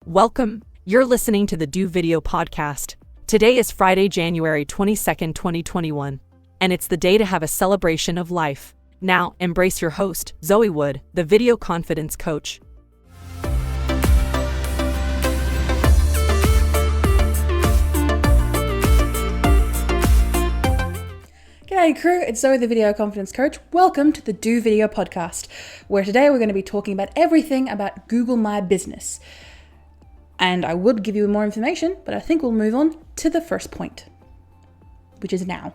Welcome. You're listening to the Do Video Podcast. Today is Friday, January 22nd, 2021, and it's the day to have a celebration of life. Now, embrace your host, Zoe Wood, the video confidence coach. G'day crew, it's Zoe the Video Confidence Coach. Welcome to the Do Video Podcast, where today we're going to be talking about everything about Google My Business. And I would give you more information, but I think we'll move on to the first point, which is now.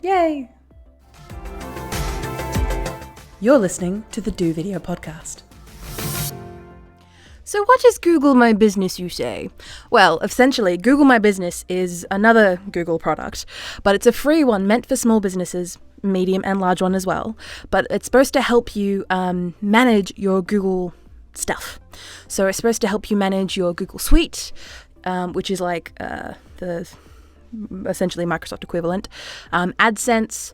Yay! You're listening to the Do Video Podcast. So what is Google My Business, you say? Well, essentially, Google My Business is another Google product, but it's a free one meant for small businesses, medium and large one as well. But it's supposed to help you manage your Google stuff. So it's supposed to help you manage your Google Suite, which is like the essentially Microsoft equivalent, AdSense,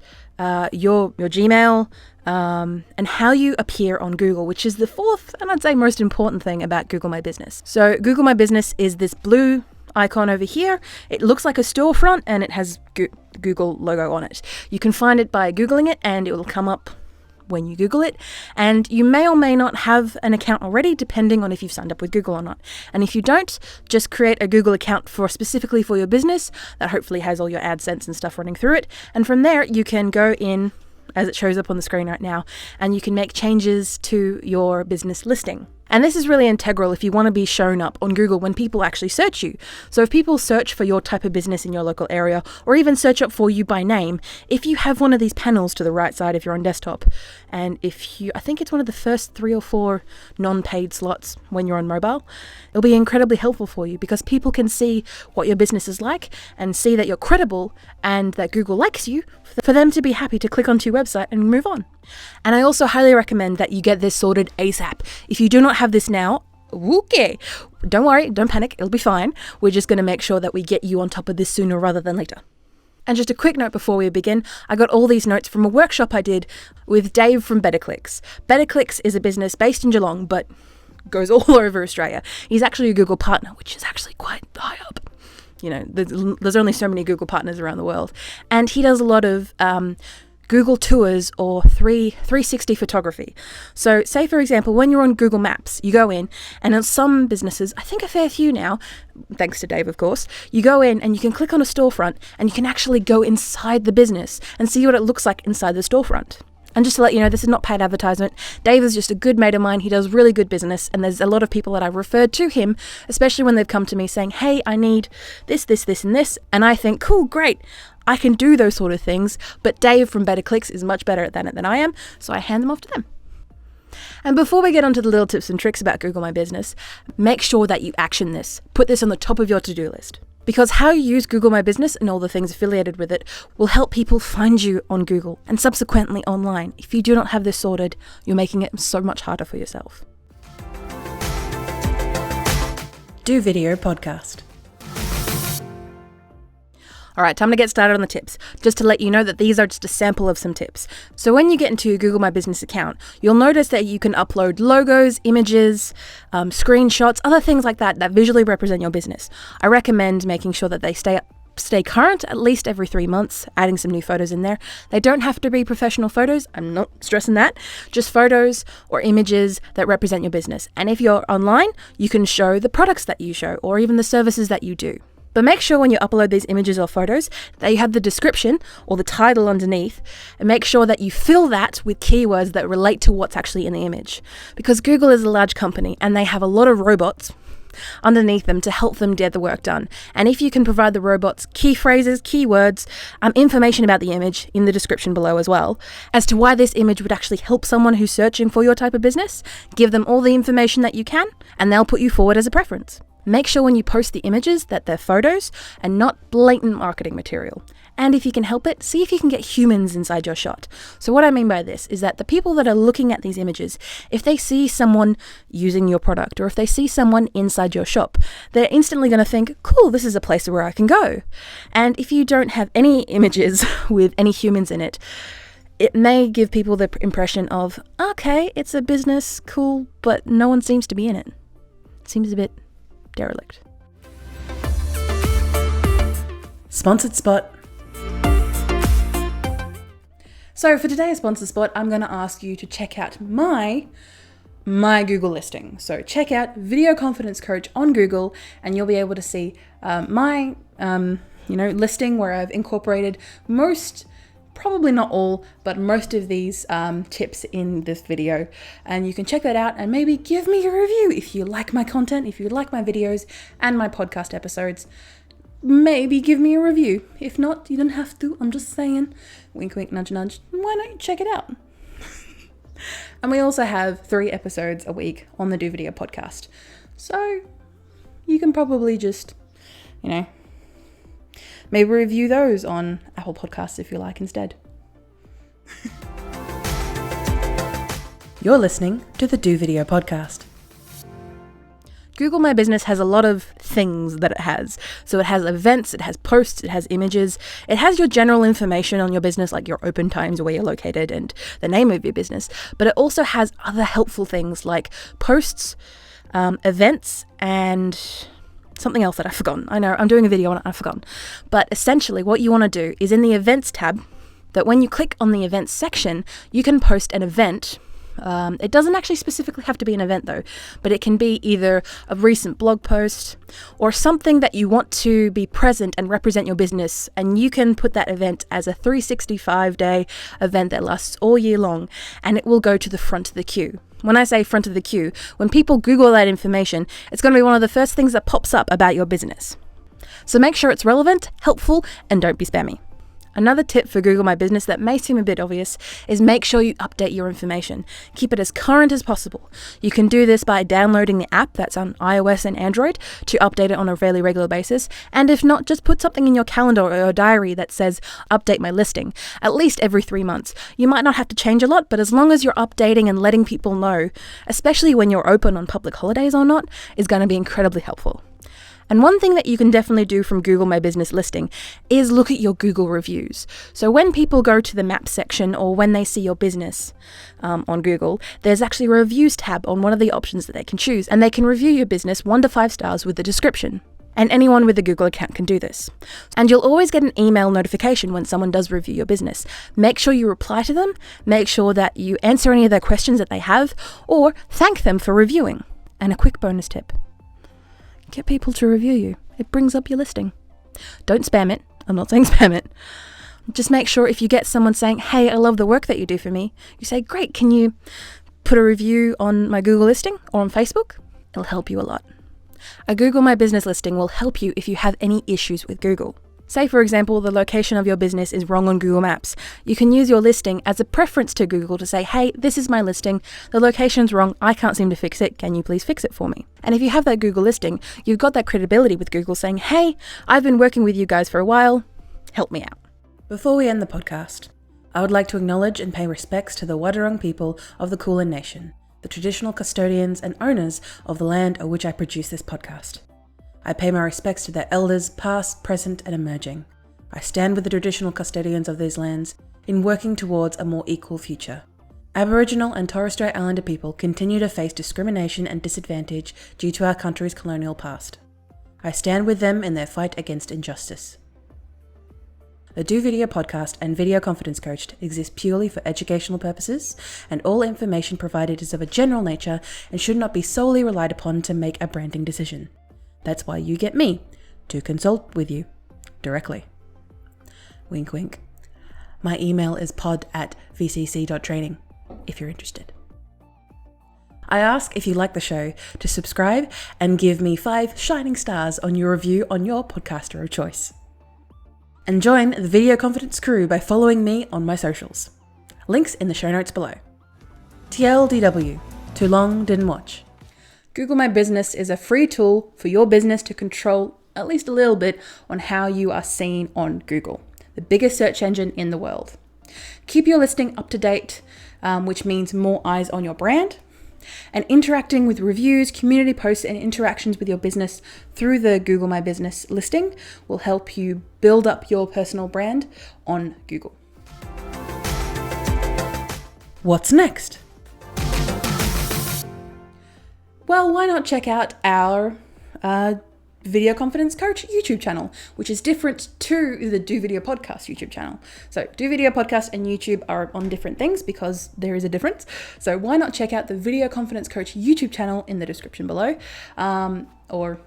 your Gmail, and how you appear on Google, which is the fourth and I'd say most important thing about Google My Business. So Google My Business is this blue icon over here. It looks like a storefront and it has Google logo on it. You can find it by Googling it and it will come up when you Google it, and you may or may not have an account already depending on if you've signed up with Google or not. And if you don't, just create a Google account specifically for your business that hopefully has all your AdSense and stuff running through it, and from there you can go in as it shows up on the screen right now, and you can make changes to your business listing. And this is really integral if you want to be shown up on Google when people actually search you. So if people search for your type of business in your local area, or even search up for you by name, if you have one of these panels to the right side if you're on desktop, and I think it's one of the first 3 or 4 non-paid slots when you're on mobile, it'll be incredibly helpful for you because people can see what your business is like and see that you're credible and that Google likes you for them to be happy to click onto your website and move on. And I also highly recommend that you get this sorted ASAP. If you do not have this now, okay, don't worry, don't panic, it'll be fine. We're just going to make sure that we get you on top of this sooner rather than later. And just a quick note before we begin, I got all these notes from a workshop I did with Dave from BetterClicks. BetterClicks is a business based in Geelong, but goes all over Australia. He's actually a Google partner, which is actually quite high up. You know, there's only so many Google partners around the world. And he does a lot of Google tours or 360 photography. So say, for example, when you're on Google Maps, you go in and in some businesses, I think a fair few now, thanks to Dave, of course, you go in and you can click on a storefront and you can actually go inside the business and see what it looks like inside the storefront. And just to let you know, this is not paid advertisement. Dave is just a good mate of mine. He does really good business. And there's a lot of people that I've referred to him, especially when they've come to me saying, hey, I need this, this, this, and this. And I think, cool, great. I can do those sort of things. But Dave from BetterClicks is much better at that than I am. So I hand them off to them. And before we get onto the little tips and tricks about Google My Business, make sure that you action this. Put this on the top of your to-do list. Because how you use Google My Business and all the things affiliated with it will help people find you on Google and subsequently online. If you do not have this sorted, you're making it so much harder for yourself. Do Video Podcast. All right, time to get started on the tips. Just to let you know that these are just a sample of some tips. So when you get into your Google My Business account, you'll notice that you can upload logos, images, screenshots, other things like that visually represent your business. I recommend making sure that they stay current at least every 3 months, adding some new photos in there. They don't have to be professional photos. I'm not stressing that. Just photos or images that represent your business. And if you're online, you can show the products that you show or even the services that you do. But make sure when you upload these images or photos that you have the description or the title underneath, and make sure that you fill that with keywords that relate to what's actually in the image. Because Google is a large company and they have a lot of robots underneath them to help them get the work done. And if you can provide the robots key phrases, keywords, information about the image in the description below as well, as to why this image would actually help someone who's searching for your type of business, give them all the information that you can, and they'll put you forward as a preference. Make sure when you post the images that they're photos and not blatant marketing material. And if you can help it, see if you can get humans inside your shot. So what I mean by this is that the people that are looking at these images, if they see someone using your product or if they see someone inside your shop, they're instantly going to think, cool, this is a place where I can go. And if you don't have any images with any humans in it, it may give people the impression of, okay, it's a business, cool, but no one seems to be in it. It seems a bit derelict. Sponsored spot. So for today's sponsored spot, I'm going to ask you to check out my Google listing. So check out Video Confidence Coach on Google, and you'll be able to see my listing where I've incorporated most, probably not all, but most of these tips in this video. And you can check that out and maybe give me a review if you like my content, if you like my videos and my podcast episodes. Maybe give me a review. If not, you don't have to. I'm just saying. Wink, wink, nudge, nudge. Why don't you check it out? And we also have 3 episodes a week on the Do Video podcast. So you can probably just, maybe review those on Apple Podcasts if you like instead. You're listening to the Do Video podcast. Google My Business has a lot of things that it has. So it has events, it has posts, it has images, it has your general information on your business, like your open times, where you're located, and the name of your business. But it also has other helpful things like posts, events, and something else that I've forgotten. I know, I'm doing a video on it, I've forgotten. But essentially what you want to do is in the events tab, that when you click on the events section, you can post an event. It doesn't actually specifically have to be an event though, but it can be either a recent blog post or something that you want to be present and represent your business, and you can put that event as a 365-day event that lasts all year long, and it will go to the front of the queue. When I say front of the queue, when people Google that information, it's going to be one of the first things that pops up about your business. So make sure it's relevant, helpful, and don't be spammy. Another tip for Google My Business that may seem a bit obvious is make sure you update your information. Keep it as current as possible. You can do this by downloading the app that's on iOS and Android to update it on a fairly regular basis. And if not, just put something in your calendar or your diary that says, update my listing, at least every 3 months. You might not have to change a lot, but as long as you're updating and letting people know, especially when you're open on public holidays or not, is going to be incredibly helpful. And one thing that you can definitely do from Google My Business listing is look at your Google reviews. So when people go to the Maps section or when they see your business on Google, there's actually a reviews tab on one of the options that they can choose, and they can review your business 1 to 5 stars with the description. And anyone with a Google account can do this. And you'll always get an email notification when someone does review your business. Make sure you reply to them, make sure that you answer any of their questions that they have, or thank them for reviewing. And a quick bonus tip. Get people to review you. It brings up your listing. Don't spam it. I'm not saying spam it. Just make sure if you get someone saying, hey, I love the work that you do for me, you say, great, can you put a review on my Google listing or on Facebook? It'll help you a lot. A Google My Business listing will help you if you have any issues with Google. Say, for example, the location of your business is wrong on Google Maps. You can use your listing as a preference to Google to say, hey, this is my listing. The location's wrong. I can't seem to fix it. Can you please fix it for me? And if you have that Google listing, you've got that credibility with Google saying, hey, I've been working with you guys for a while. Help me out. Before we end the podcast, I would like to acknowledge and pay respects to the Wadawurrung people of the Kulin Nation, the traditional custodians and owners of the land on which I produce this podcast. I pay my respects to their elders, past, present, and emerging. I stand with the traditional custodians of these lands in working towards a more equal future. Aboriginal and Torres Strait Islander people continue to face discrimination and disadvantage due to our country's colonial past. I stand with them in their fight against injustice. The Do Video podcast and Video Confidence Coach exist purely for educational purposes, and all information provided is of a general nature and should not be solely relied upon to make a branding decision. That's why you get me to consult with you directly. Wink, wink. My email is pod@vcc.training if you're interested. I ask if you like the show to subscribe and give me 5 shining stars on your review on your podcaster of choice. And join the Video Confidence crew by following me on my socials. Links in the show notes below. TLDW, too long didn't watch. Google My Business is a free tool for your business to control at least a little bit on how you are seen on Google, the biggest search engine in the world. Keep your listing up to date, which means more eyes on your brand, and interacting with reviews, community posts, and interactions with your business through the Google My Business listing will help you build up your personal brand on Google. What's next? Well, why not check out our Video Confidence Coach YouTube channel, which is different to the Do Video Podcast YouTube channel. So Do Video Podcast and YouTube are on different things because there is a difference. So why not check out the Video Confidence Coach YouTube channel in the description below, or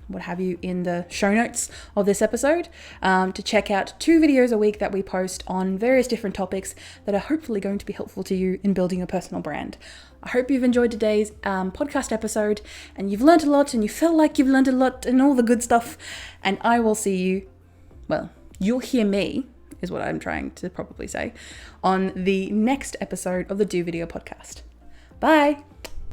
what have you in the show notes of this episode, to check out 2 videos a week that we post on various different topics that are hopefully going to be helpful to you in building your personal brand. I hope you've enjoyed today's podcast episode and you've learned a lot and you feel like you've learned a lot and all the good stuff. And I will see you, well, you'll hear me, is what I'm trying to probably say, on the next episode of the Do Video Podcast. Bye.